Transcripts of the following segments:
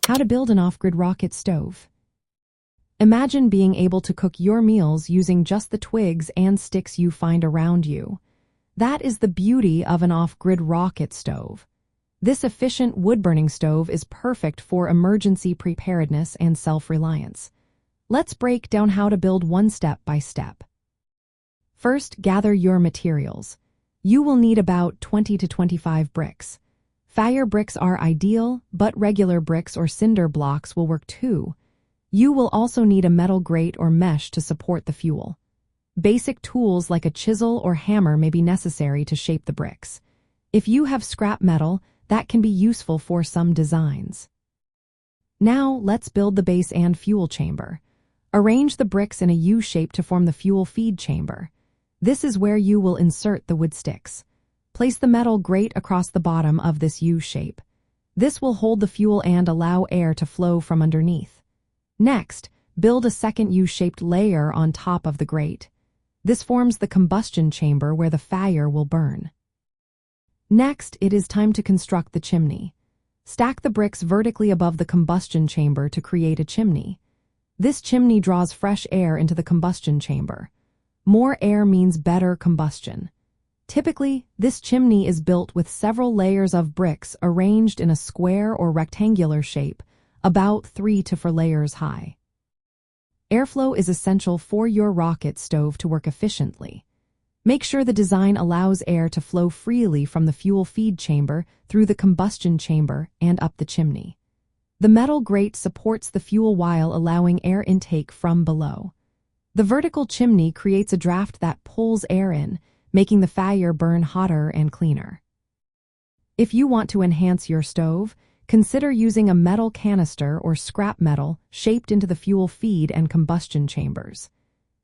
How to build an off-grid rocket stove. Imagine being able to cook your meals using just the twigs and sticks you find around you. That is the beauty of an off-grid rocket stove. This efficient wood-burning stove is perfect for emergency preparedness and self-reliance. Let's break down how to build one step by step. First, gather your materials. You will need about 20 to 25 bricks. Fire bricks are ideal, but regular bricks or cinder blocks will work too. You will also need a metal grate or mesh to support the fuel. Basic tools like a chisel or hammer may be necessary to shape the bricks. If you have scrap metal, that can be useful for some designs. Now, let's build the base and fuel chamber. Arrange the bricks in a U shape to form the fuel feed chamber. This is where you will insert the wood sticks. Place the metal grate across the bottom of this U shape. This will hold the fuel and allow air to flow from underneath. Next, build a second U-shaped layer on top of the grate. This forms the combustion chamber where the fire will burn. Next, it is time to construct the chimney. Stack the bricks vertically above the combustion chamber to create a chimney. This chimney draws fresh air into the combustion chamber. More air means better combustion. Typically, this chimney is built with several layers of bricks arranged in a square or rectangular shape, about 3 to 4 layers high. Airflow is essential for your rocket stove to work efficiently. Make sure the design allows air to flow freely from the fuel feed chamber through the combustion chamber and up the chimney. The metal grate supports the fuel while allowing air intake from below. The vertical chimney creates a draft that pulls air in, making the fire burn hotter and cleaner. If you want to enhance your stove, consider using a metal canister or scrap metal shaped into the fuel feed and combustion chambers.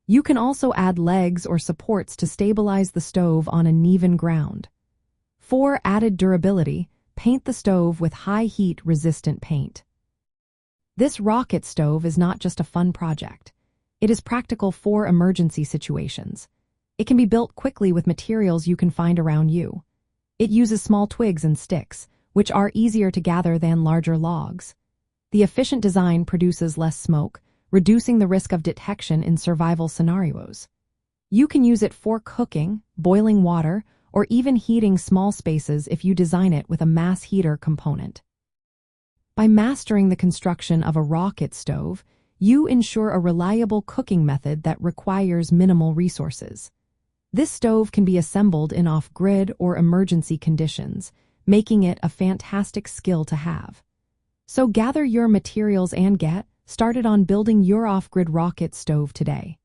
You can also add legs or supports to stabilize the stove on uneven ground. For added durability, paint the stove with high heat-resistant paint. This rocket stove is not just a fun project. It is practical for emergency situations. It can be built quickly with materials you can find around you. It uses small twigs and sticks, which are easier to gather than larger logs. The efficient design produces less smoke, reducing the risk of detection in survival scenarios. You can use it for cooking, boiling water, or even heating small spaces if you design it with a mass heater component. By mastering the construction of a rocket stove, you ensure a reliable cooking method that requires minimal resources. This stove can be assembled in off-grid or emergency conditions, making it a fantastic skill to have. So gather your materials and get started on building your off-grid rocket stove today.